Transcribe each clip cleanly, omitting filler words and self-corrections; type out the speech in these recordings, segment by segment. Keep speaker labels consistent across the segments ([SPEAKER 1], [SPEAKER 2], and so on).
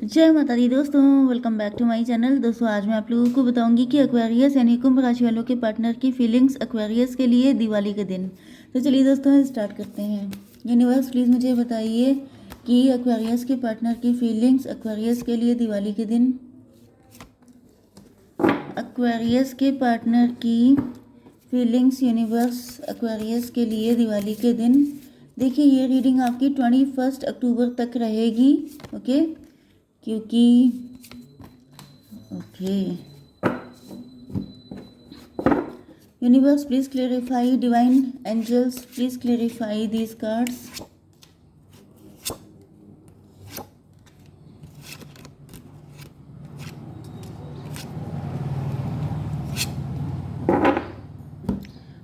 [SPEAKER 1] जय माता दी दोस्तों, welcome back to my channel. दोस्तों आज मैं आप लोगों को बताऊंगी कि एक्वेरियस यानी कुंभ राशि वालों के पार्टनर की फीलिंग्स एक्वेरियस के लिए दिवाली के दिन। तो चलिए दोस्तों स्टार्ट करते हैं। यूनिवर्स प्लीज़ मुझे बताइए कि एक्वेरियस के पार्टनर की फीलिंग्स एक्वेरियस के लिए दिवाली के दिन। एक्वेरियस के पार्टनर की फीलिंग्स यूनिवर्स एक्वेरियस के लिए दिवाली के दिन। देखिए ये रीडिंग आपकी 21 अक्टूबर तक रहेगी। ओके, क्योंकि okay universe please clarify, divine angels please clarify these cards.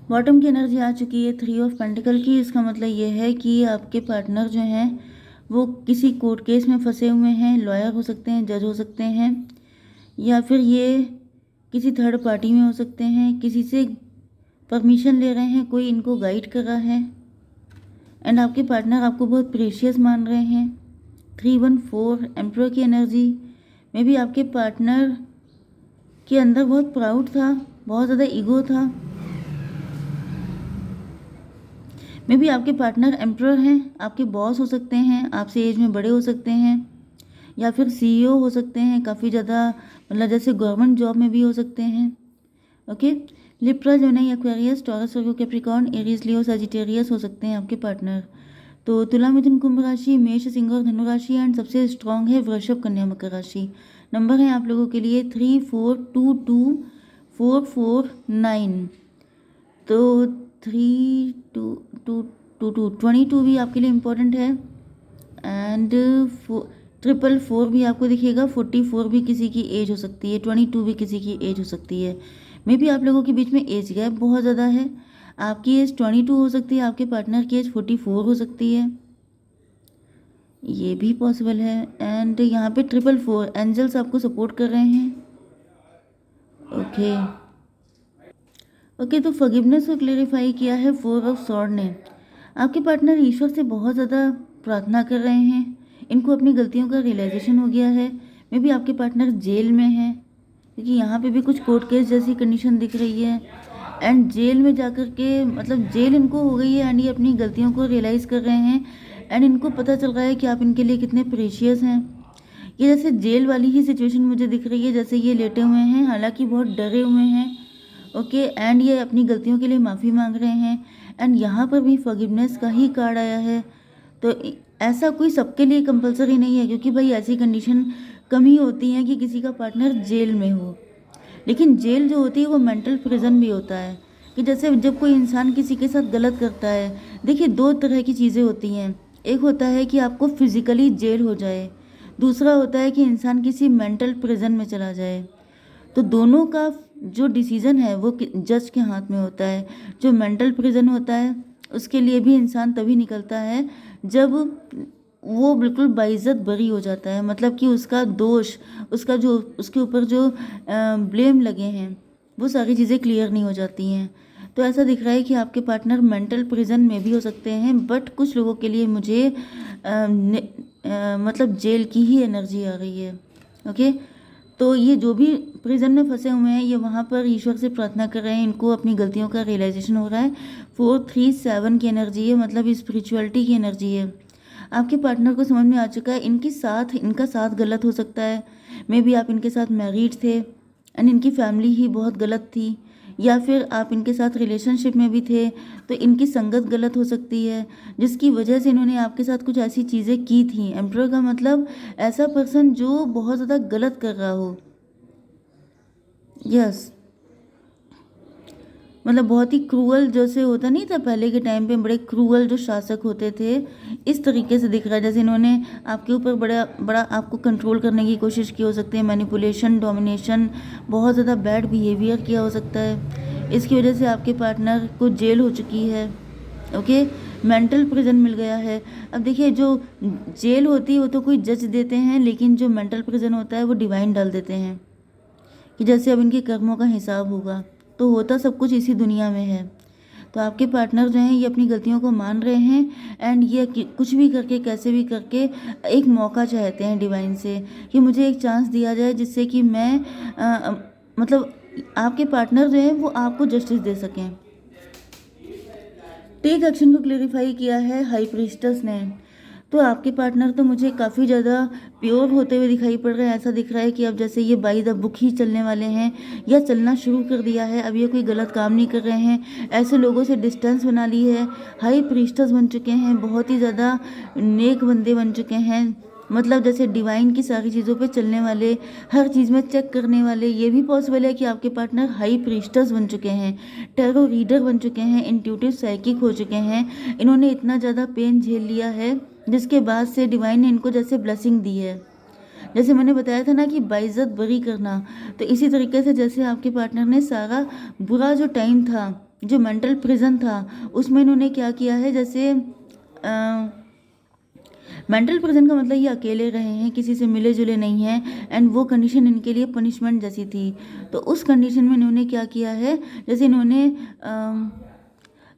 [SPEAKER 1] Bottom की एनर्जी आ चुकी है 3 ऑफ पेंटिकल की। इसका मतलब ये है कि आपके पार्टनर जो हैं वो किसी कोर्ट केस में फंसे हुए हैं। लॉयर हो सकते हैं, जज हो सकते हैं, या फिर ये किसी थर्ड पार्टी में हो सकते हैं। किसी से परमिशन ले रहे हैं, कोई इनको गाइड कर रहा है, एंड आपके पार्टनर आपको बहुत प्रेशियस मान रहे हैं। 314 एम्परर की एनर्जी में भी आपके पार्टनर के अंदर बहुत प्राउड था, बहुत ज़्यादा ईगो था। में भी आपके पार्टनर एम्परर हैं, आपके बॉस हो सकते हैं, आपसे एज में बड़े हो सकते हैं, या फिर सीईओ हो सकते हैं, काफ़ी ज़्यादा मतलब जैसे गवर्नमेंट जॉब में भी हो सकते हैं। Okay, Libra, Gemini, Aquarius, Taurus, Virgo, Capricorn, Aries, Leo, Sagittarius हो सकते हैं आपके पार्टनर। तो तुला, मिथुन, कुंभ राशि, मेष, सिंह और धनु राशि, एंड सबसे स्ट्रांग है वृषभ, कन्या, मकर राशि। नंबर है आप लोगों के लिए 34224449। तो 3222 भी आपके लिए इम्पोर्टेंट है, एंड 444 भी आपको दिखेगा। 44 भी किसी की एज हो सकती है, 22 भी किसी की एज हो सकती है। मे भी आप लोगों के बीच में एज गैप बहुत ज़्यादा है। आपकी एज 22 हो सकती है, आपके पार्टनर की एज 44 हो सकती है, ये भी पॉसिबल है। एंड यहाँ पे 444 एंजल्स आपको सपोर्ट कर रहे हैं। ओके ओके, तो फॉरगिवनेस को क्लेरिफाई किया है 4 ऑफ सॉर्ड ने। आपके पार्टनर ईश्वर से बहुत ज़्यादा प्रार्थना कर रहे हैं, इनको अपनी गलतियों का रियलाइजेशन हो गया है। मे भी आपके पार्टनर जेल में है, क्योंकि यहाँ पे भी कुछ कोर्ट केस जैसी कंडीशन दिख रही है, एंड जेल में जाकर के मतलब जेल इनको हो गई है, एंड ये अपनी गलतियों को रियलाइज़ कर रहे हैं, एंड इनको पता चल रहा है कि आप इनके लिए कितने प्रेशियस हैं। ये जैसे जेल वाली ही सिचुएशन मुझे दिख रही है, जैसे ये लेटे हुए हैं, हालांकि बहुत डरे हुए हैं। ओके, एंड ये अपनी गलतियों के लिए माफ़ी मांग रहे हैं, एंड यहाँ पर भी फॉरगिवनेस का ही कार्ड आया है। तो ऐसा कोई सबके लिए कंपलसरी नहीं है, क्योंकि भाई ऐसी कंडीशन कम ही होती हैं कि किसी का पार्टनर जेल में हो। लेकिन जेल जो होती है वो मेंटल प्रिजन भी होता है, कि जैसे जब कोई इंसान किसी के साथ गलत करता है। देखिए दो तरह की चीज़ें होती हैं, एक होता है कि आपको फिजिकली जेल हो जाए, दूसरा होता है कि इंसान किसी मेंटल प्रिजन में चला जाए। तो दोनों का जो डिसीज़न है वो जज के हाथ में होता है। जो मेंटल प्रिजन होता है उसके लिए भी इंसान तभी निकलता है जब वो बिल्कुल बाइज्जत बरी हो जाता है, मतलब कि उसका दोष, उसका जो उसके ऊपर जो ब्लेम लगे हैं वो सारी चीज़ें क्लियर नहीं हो जाती हैं। तो ऐसा दिख रहा है कि आपके पार्टनर मेंटल प्रिजन में भी हो सकते हैं, बट कुछ लोगों के लिए मुझे मतलब जेल की ही एनर्जी आ रही है। ओके, तो ये जो भी प्रिजन में फंसे हुए हैं ये वहाँ पर ईश्वर से प्रार्थना कर रहे हैं, इनको अपनी गलतियों का रियलाइजेशन हो रहा है। 437 की एनर्जी है, मतलब स्पिरिचुअलिटी की एनर्जी है। आपके पार्टनर को समझ में आ चुका है इनका साथ गलत हो सकता है। मे बी आप इनके साथ मैरिड थे एंड इनकी फैमिली ही बहुत गलत थी, या फिर आप इनके साथ रिलेशनशिप में भी थे तो इनकी संगत गलत हो सकती है, जिसकी वजह से इन्होंने आपके साथ कुछ ऐसी चीज़ें की थी। एम्परर का मतलब ऐसा पर्सन जो बहुत ज़्यादा गलत कर रहा हो। यस, मतलब बहुत ही क्रूअल जैसे होता नहीं था पहले के टाइम पे, बड़े क्रूअल जो शासक होते थे, इस तरीके से दिख रहा है जैसे इन्होंने आपके ऊपर बड़ा बड़ा आपको कंट्रोल करने की कोशिश की हो सकती है। मैनिपुलेशन, डोमिनेशन, बहुत ज़्यादा बैड बिहेवियर किया हो सकता है। इसकी वजह से आपके पार्टनर को जेल हो चुकी है। ओके, मेंटल प्रिजन मिल गया है। अब देखिए जो जेल होती है वो तो कोई जज देते हैं, लेकिन जो मेंटल प्रिजन होता है वो डिवाइन डाल देते हैं, कि जैसे अब इनके कर्मों का हिसाब होगा। तो होता सब कुछ इसी दुनिया में है। तो आपके पार्टनर जो हैं ये अपनी गलतियों को मान रहे हैं एंड ये कुछ भी करके कैसे भी करके एक मौका चाहते हैं डिवाइन से कि मुझे एक चांस दिया जाए जिससे कि मैं मतलब आपके पार्टनर जो हैं वो आपको जस्टिस दे सकें। टेक एक्शन को क्लेरिफाई किया है हाई प्रीस्टस ने। तो आपके पार्टनर तो मुझे काफ़ी ज़्यादा प्योर होते हुए दिखाई पड़ रहे हैं। ऐसा दिख रहा है कि अब जैसे ये बाई द बुक ही चलने वाले हैं या चलना शुरू कर दिया है। अब ये कोई गलत काम नहीं कर रहे हैं, ऐसे लोगों से डिस्टेंस बना ली है। हाई प्रीस्टस बन चुके हैं, बहुत ही ज़्यादा नेक बंदे बन चुके हैं, मतलब जैसे डिवाइन की सारी चीज़ों पे चलने वाले, हर चीज़ में चेक करने वाले। ये भी पॉसिबल है कि आपके पार्टनर हाई प्रीस्टस बन चुके हैं, टैरो रीडर बन चुके हैं, इंट्यूटिव साइकिक हो चुके हैं। इन्होंने इतना ज़्यादा पेन झेल लिया है जिसके बाद से डिवाइन ने इनको जैसे ब्लेसिंग दी है। जैसे मैंने बताया था ना कि बाइज्जत बरी करना, तो इसी तरीके से जैसे आपके पार्टनर ने सारा बुरा जो टाइम था, जो मेंटल प्रिजन था, उसमें इन्होंने क्या किया है, जैसे मेंटल प्रिजन का मतलब ये अकेले रहे हैं, किसी से मिले जुले नहीं हैं एंड वो कंडीशन इनके लिए पनिशमेंट जैसी थी। तो उस कंडीशन में इन्होंने क्या किया है, जैसे इन्होंने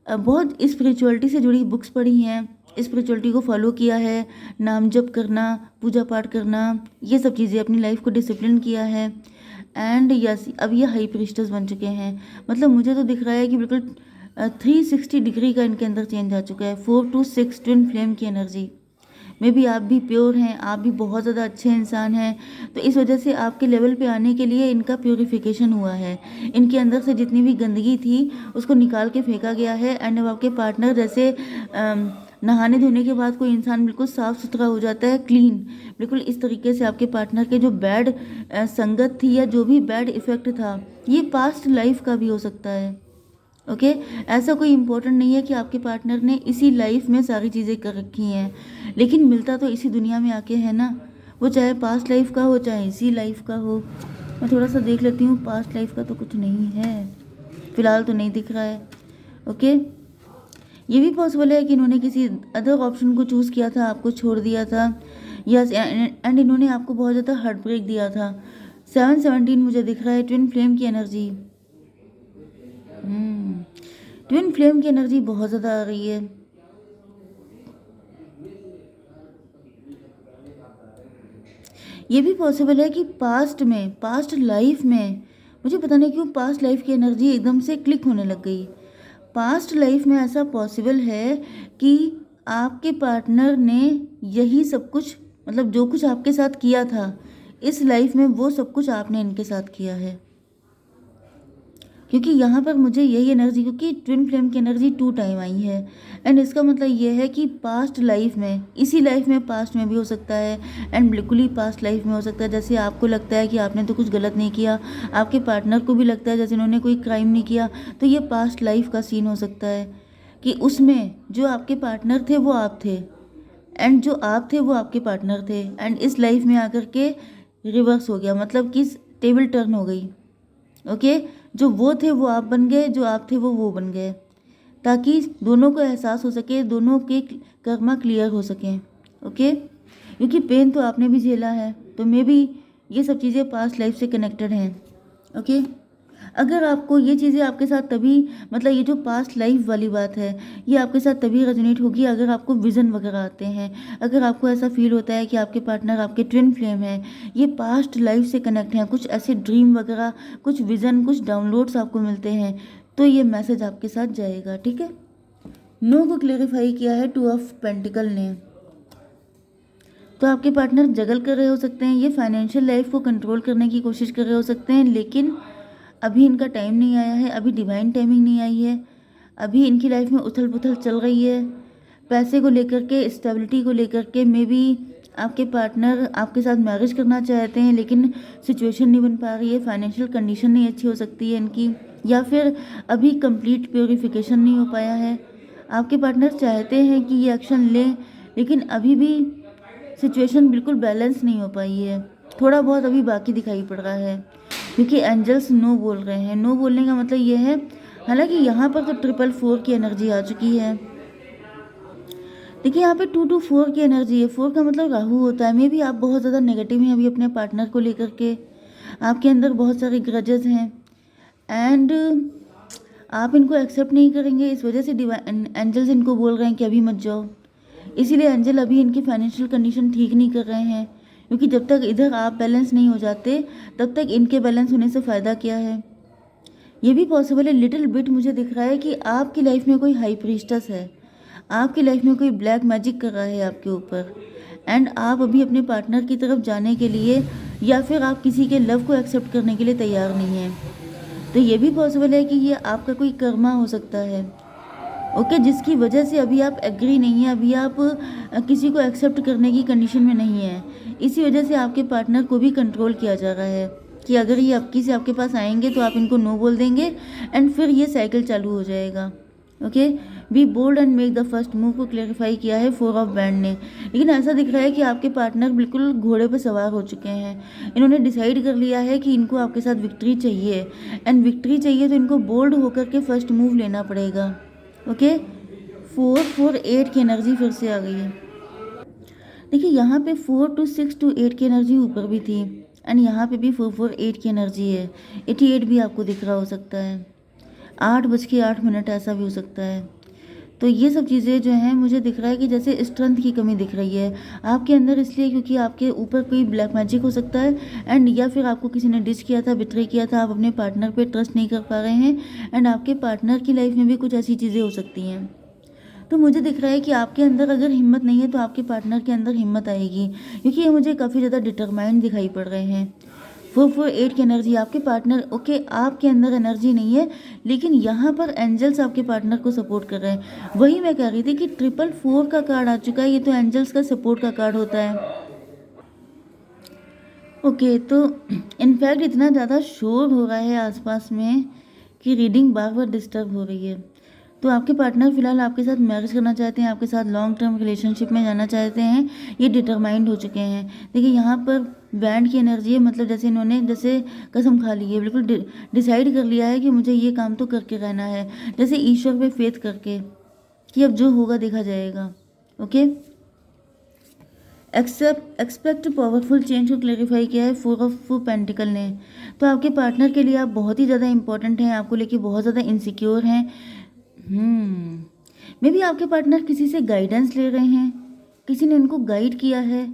[SPEAKER 1] बहुत स्पिरिचुअलिटी से जुड़ी बुक्स पढ़ी हैं, स्पिरिचुअलिटी को फॉलो किया है, नाम जप करना, पूजा पाठ करना, ये सब चीज़ें, अपनी लाइफ को डिसिप्लिन किया है। एंड यस, अब ये हाई प्रीस्टस बन चुके हैं। मतलब मुझे तो दिख रहा है कि बिल्कुल 360 डिग्री का इनके अंदर चेंज आ चुका है। 4 to 6 ट्विन फ्लेम की एनर्जी में भी आप भी प्योर हैं, आप भी बहुत ज़्यादा अच्छे इंसान हैं। तो इस वजह से आपके लेवल पे आने के लिए इनका प्योरिफिकेशन हुआ है। इनके अंदर से जितनी भी गंदगी थी उसको निकाल के फेंका गया है एंड अब आपके पार्टनर जैसे नहाने धोने के बाद कोई इंसान बिल्कुल साफ़ सुथरा हो जाता है, क्लीन, बिल्कुल इस तरीके से आपके पार्टनर के जो बैड संगत थी या जो भी बैड इफ़ेक्ट था, ये पास्ट लाइफ का भी हो सकता है। ओके ऐसा कोई इम्पोर्टेंट नहीं है कि आपके पार्टनर ने इसी लाइफ में सारी चीज़ें कर रखी हैं, लेकिन मिलता तो इसी दुनिया में आके है ना, वो चाहे पास्ट लाइफ का हो चाहे इसी लाइफ का हो। मैं थोड़ा सा देख लेती हूँ, पास्ट लाइफ का तो कुछ नहीं है फ़िलहाल, तो नहीं दिख रहा है। ओके ये भी पॉसिबल है कि इन्होंने किसी अदर ऑप्शन को चूज़ किया था, आपको छोड़ दिया था, यस, एंड इन्होंने आपको बहुत ज़्यादा हार्ट ब्रेक दिया था। 717 मुझे दिख रहा है, ट्विन फ्लेम की एनर्जी। ट्विन फ्लेम की एनर्जी बहुत ज़्यादा आ रही है। ये भी पॉसिबल है कि पास्ट लाइफ में, मुझे पता नहीं क्यों पास्ट लाइफ की एनर्जी एकदम से क्लिक होने लग गई। पास्ट लाइफ में ऐसा पॉसिबल है कि आपके पार्टनर ने यही सब कुछ, मतलब जो कुछ आपके साथ किया था इस लाइफ में, वो सब कुछ आपने इनके साथ किया है। क्योंकि यहाँ पर मुझे यही एनर्जी, क्योंकि ट्विन फ्लेम की एनर्जी 2 टाइम आई है एंड इसका मतलब ये है कि पास्ट लाइफ में, इसी लाइफ में, पास्ट में भी हो सकता है एंड बिल्कुल ही पास्ट लाइफ में हो सकता है। जैसे आपको लगता है कि आपने तो कुछ गलत नहीं किया, आपके पार्टनर को भी लगता है जैसे इन्होंने कोई क्राइम नहीं किया, तो ये पास्ट लाइफ का सीन हो सकता है कि उसमें जो आपके पार्टनर थे वो आप थे एंड जो आप थे वो आपके पार्टनर थे एंड इस लाइफ में आकर के रिवर्स हो गया, मतलब कि टेबल टर्न हो गई। ओके जो वो थे वो आप बन गए, जो आप थे वो बन गए, ताकि दोनों को एहसास हो सके, दोनों के कर्मा क्लियर हो सकें। ओके क्योंकि पेन तो आपने भी झेला है, तो मे भी ये सब चीज़ें पास्ट लाइफ से कनेक्टेड हैं। ओके अगर आपको ये चीज़ें आपके साथ तभी, मतलब ये जो पास्ट लाइफ वाली बात है, ये आपके साथ तभी रेजोनेट होगी अगर आपको विज़न वगैरह आते हैं, अगर आपको ऐसा फील होता है कि आपके पार्टनर आपके ट्विन फ्लेम हैं, ये पास्ट लाइफ से कनेक्ट हैं, कुछ ऐसे ड्रीम वगैरह, कुछ विज़न, कुछ डाउनलोड्स आपको मिलते हैं, तो ये मैसेज आपके साथ जाएगा। ठीक है, नो को क्लेरिफाई किया है 2 ऑफ पेंटिकल ने। तो आपके पार्टनर जगल कर रहे हो सकते हैं, ये फाइनेंशियल लाइफ को कंट्रोल करने की कोशिश कर रहे हो सकते हैं, लेकिन अभी इनका टाइम नहीं आया है, अभी डिवाइन टाइमिंग नहीं आई है, अभी इनकी लाइफ में उथल पुथल चल रही है। पैसे को लेकर के, स्टेबिलिटी को लेकर के, मे बी आपके पार्टनर आपके साथ मैरिज करना चाहते हैं लेकिन सिचुएशन नहीं बन पा रही है, फाइनेंशियल कंडीशन नहीं अच्छी हो सकती है इनकी, या फिर अभी कंप्लीट प्योरिफिकेशन नहीं हो पाया है। आपके पार्टनर चाहते हैं कि ये एक्शन लें, लेकिन अभी भी सिचुएशन बिल्कुल बैलेंस नहीं हो पाई है, थोड़ा बहुत अभी बाकी दिखाई पड़ रहा है, क्योंकि एंजल्स नो बोल रहे हैं। नो बोलने का मतलब ये है, हालांकि यहाँ पर तो 444 की एनर्जी आ चुकी है। देखिए यहाँ पे 224 की एनर्जी है, 4 का मतलब राहु होता है। मे भी आप बहुत ज़्यादा नेगेटिव हैं अभी अपने पार्टनर को लेकर के, आपके अंदर बहुत सारे ग्रजेस हैं एंड आप इनको एक्सेप्ट नहीं करेंगे, इस वजह से डिवाइन एंजल्स इनको बोल रहे हैं कि अभी मत जाओ। इसीलिए एंजल अभी इनकी फाइनेंशियल कंडीशन ठीक नहीं कर रहे हैं, क्योंकि जब तक इधर आप बैलेंस नहीं हो जाते तब तक इनके बैलेंस होने से फ़ायदा क्या है। ये भी पॉसिबल है, लिटिल बिट मुझे दिख रहा है कि आपकी लाइफ में कोई हाई प्रीस्टस है, आपकी लाइफ में कोई ब्लैक मैजिक कर रहा है आपके ऊपर, एंड आप अभी अपने पार्टनर की तरफ जाने के लिए या फिर आप किसी के लव को एक्सेप्ट करने के लिए तैयार नहीं हैं। तो ये भी पॉसिबल है कि ये आपका कोई कर्मा हो सकता है, ओके, जिसकी वजह से अभी आप एग्री नहीं है, अभी आप किसी को एक्सेप्ट करने की कंडीशन में नहीं है। इसी वजह से आपके पार्टनर को भी कंट्रोल किया जा रहा है कि अगर ये अब से आपके पास आएंगे तो आप इनको नो बोल देंगे एंड फिर ये साइकिल चालू हो जाएगा। Okay, be bold and make the first move को क्लेरिफाई किया है 4 ऑफ बैंड ने। लेकिन ऐसा दिख रहा है कि आपके पार्टनर बिल्कुल घोड़े पर सवार हो चुके हैं, इन्होंने डिसाइड कर लिया है कि इनको आपके साथ विक्ट्री चाहिए, एंड विक्ट्री चाहिए तो इनको बोल्ड होकर के फर्स्ट मूव लेना पड़ेगा। ओके, 4-4-8 की एनर्जी फिर से आ गई है। देखिए यहाँ पे 4-6-8 की एनर्जी ऊपर भी थी, एंड यहाँ पे भी 4-4-8 की एनर्जी है। 88 भी आपको दिख रहा हो सकता है, 8:08 ऐसा भी हो सकता है। तो ये सब चीज़ें जो हैं मुझे दिख रहा है कि जैसे स्ट्रेंथ की कमी दिख रही है आपके अंदर, इसलिए क्योंकि आपके ऊपर कोई ब्लैक मैजिक हो सकता है, एंड या फिर आपको किसी ने डिच किया था, बिट्रे किया था, आप अपने पार्टनर पे ट्रस्ट नहीं कर पा रहे हैं, एंड आपके पार्टनर की लाइफ में भी कुछ ऐसी चीज़ें हो सकती हैं। तो मुझे दिख रहा है कि आपके अंदर अगर हिम्मत नहीं है तो आपके पार्टनर के अंदर हिम्मत आएगी, क्योंकि ये मुझे काफ़ी ज़्यादा डिटरमाइंड दिखाई पड़ रहे हैं। 4-4-8 की एनर्जी आपके पार्टनर, ओके, आपके अंदर एनर्जी नहीं है, लेकिन यहाँ पर एंजल्स आपके पार्टनर को सपोर्ट कर रहे हैं। वही मैं कह रही थी कि 4-4 का कार्ड आ चुका है, ये तो एंजल्स का सपोर्ट का कार्ड होता है। ओके, तो इनफैक्ट इतना ज़्यादा शोर हो रहा है आसपास में कि रीडिंग बार बार डिस्टर्ब हो रही है। तो आपके पार्टनर फ़िलहाल आपके साथ मैरिज करना चाहते हैं, आपके साथ लॉन्ग टर्म रिलेशनशिप में जाना चाहते हैं, ये डिटरमाइंड हो चुके हैं। देखिए यहाँ पर बैंड की एनर्जी है, मतलब जैसे इन्होंने जैसे कसम खा ली है, बिल्कुल डिसाइड कर लिया है कि मुझे ये काम तो करके रहना है, जैसे ईश्वर पे फेथ करके कि अब जो होगा देखा जाएगा। ओके, एक्सपेक्ट पावरफुल चेंज को क्लेरिफाई किया है 4 ऑफ पेंटिकल ने। तो आपके पार्टनर के लिए आप बहुत ही ज़्यादा इंपॉर्टेंट हैं, आपको लेके बहुत ज़्यादा इनसिक्योर हैं। मे बी आपके पार्टनर किसी से गाइडेंस ले रहे हैं, किसी ने उनको गाइड किया है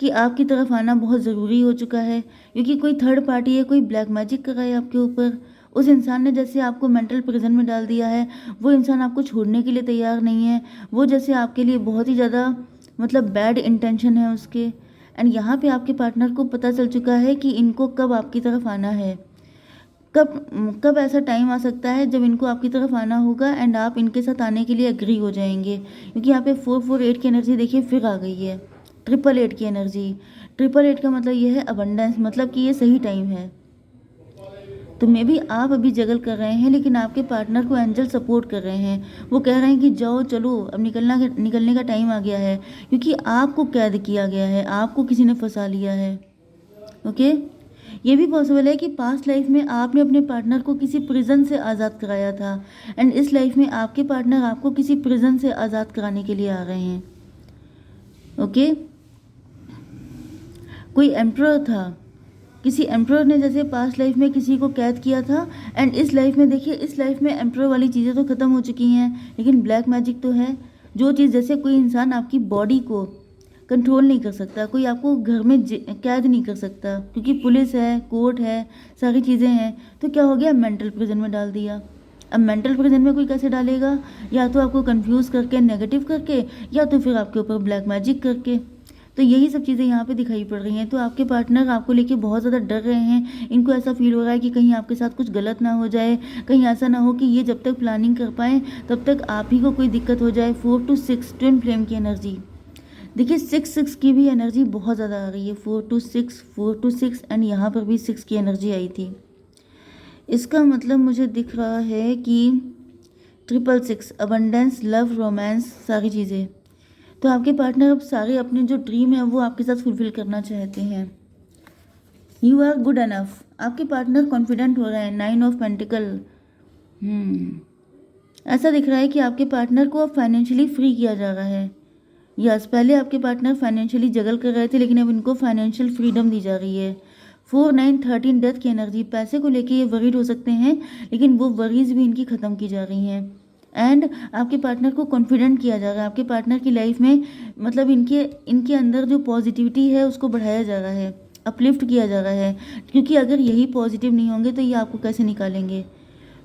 [SPEAKER 1] कि आपकी तरफ आना बहुत ज़रूरी हो चुका है, क्योंकि कोई थर्ड पार्टी है, कोई ब्लैक मैजिक कर रहा है आपके ऊपर। उस इंसान ने जैसे आपको मेंटल प्रिजन में डाल दिया है, वो इंसान आपको छोड़ने के लिए तैयार नहीं है, वो जैसे आपके लिए बहुत ही ज़्यादा मतलब बैड इंटेंशन है उसके। एंड यहाँ पे आपके पार्टनर को पता चल चुका है कि इनको कब आपकी तरफ आना है, कब कब ऐसा टाइम आ सकता है जब इनको आपकी तरफ आना होगा एंड आप इनके साथ आने के लिए एग्री हो जाएंगे। क्योंकि यहाँ पे 4-4-8 की एनर्जी देखिए फिर आ गई है, 888 की एनर्जी। 888 का मतलब ये है अबंडेंस, मतलब कि ये सही टाइम है। तो मे बी आप अभी जगल कर रहे हैं, लेकिन आपके पार्टनर को एंजल सपोर्ट कर रहे हैं, वो कह रहे हैं कि जाओ चलो अब निकलने का टाइम आ गया है, क्योंकि आपको कैद किया गया है, आपको किसी ने फंसा लिया है। ओके, ये भी पॉसिबल है कि पास्ट लाइफ में आपने अपने पार्टनर को किसी प्रिजन से आज़ाद कराया था, एंड इस लाइफ में आपके पार्टनर आपको किसी प्रिजन से आज़ाद कराने के लिए आ रहे हैं। ओके, कोई एम्प्रर था, किसी एम्प्रर ने जैसे पास्ट लाइफ में किसी को कैद किया था, एंड इस लाइफ में देखिए, इस लाइफ में एम्प्रर वाली चीज़ें तो ख़त्म हो चुकी हैं, लेकिन ब्लैक मैजिक तो है। जो चीज़ जैसे कोई इंसान आपकी बॉडी को कंट्रोल नहीं कर सकता, कोई आपको घर में कैद नहीं कर सकता, क्योंकि पुलिस है, कोर्ट है, सारी चीज़ें हैं। तो क्या हो गया, मेंटल प्रिजन में डाल दिया। अब मेंटल प्रिजन में कोई कैसे डालेगा, या तो आपको कंफ्यूज करके, नेगेटिव करके, या तो फिर आपके ऊपर ब्लैक मैजिक करके। तो यही सब चीज़ें यहाँ पे दिखाई पड़ रही हैं। तो आपके पार्टनर आपको लेके बहुत ज़्यादा डर रहे हैं, इनको ऐसा फील हो रहा है कि कहीं आपके साथ कुछ गलत ना हो जाए, कहीं ऐसा ना हो कि ये जब तक प्लानिंग कर पाएँ तब तक आप ही को कोई दिक्कत हो जाए। 4-6 ट्विन फ्लेम की एनर्जी देखिए, 6-6 की भी एनर्जी बहुत ज़्यादा आ रही है। 4-6 एंड यहाँ पर भी 6 की एनर्जी आई थी। इसका मतलब मुझे दिख रहा है कि 666 अबंडेंस, लव, रोमांस, सारी चीज़ें। तो आपके पार्टनर अब सारे अपने जो ड्रीम है वो आपके साथ फुलफिल करना चाहते हैं। यू आर गुड एनफ, आपके पार्टनर कॉन्फिडेंट हो रहे हैं। 9 ऑफ पेंटिकल, ऐसा दिख रहा है कि आपके पार्टनर को अब फाइनेंशियली फ्री किया जा रहा है। यस, पहले आपके पार्टनर फाइनेंशियली जगल कर रहे थे, लेकिन अब इनको फाइनेंशियल फ्रीडम दी जा रही है। 4 9 13 डेथ की एनर्जी, पैसे को लेके ये वरीड हो सकते हैं, लेकिन वो वरीज भी इनकी ख़त्म की जा रही हैं। एंड आपके पार्टनर को कॉन्फिडेंट किया जा रहा है, आपके पार्टनर की लाइफ में मतलब इनके इनके अंदर जो पॉजिटिविटी है उसको बढ़ाया जा रहा है, अपलिफ्ट किया जा रहा है, क्योंकि अगर यही पॉजिटिव नहीं होंगे तो ये आपको कैसे निकालेंगे।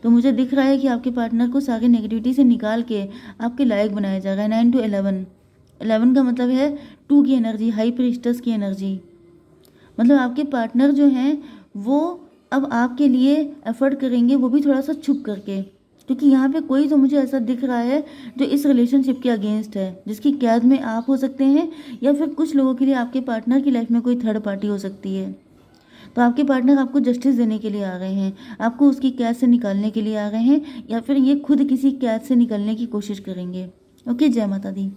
[SPEAKER 1] तो मुझे दिख रहा है कि आपके पार्टनर को सारे नेगेटिविटी से निकाल के आपके लायक बनाया जा रहा है। 9 to 11, 11 का मतलब है 2 की एनर्जी, हाई प्रीस्टस की एनर्जी। मतलब आपके पार्टनर जो हैं वो अब आपके लिए एफर्ट करेंगे, वो भी थोड़ा सा छुप करके, क्योंकि यहाँ पे कोई तो मुझे ऐसा दिख रहा है जो इस रिलेशनशिप के अगेंस्ट है, जिसकी कैद में आप हो सकते हैं, या फिर कुछ लोगों के लिए आपके पार्टनर की लाइफ में कोई थर्ड पार्टी हो सकती है। तो आपके पार्टनर आपको जस्टिस देने के लिए आ रहे हैं, आपको उसकी कैद से निकालने के लिए आ रहे हैं, या फिर ये खुद किसी कैद से निकलने की कोशिश करेंगे। ओके, जय माता दी।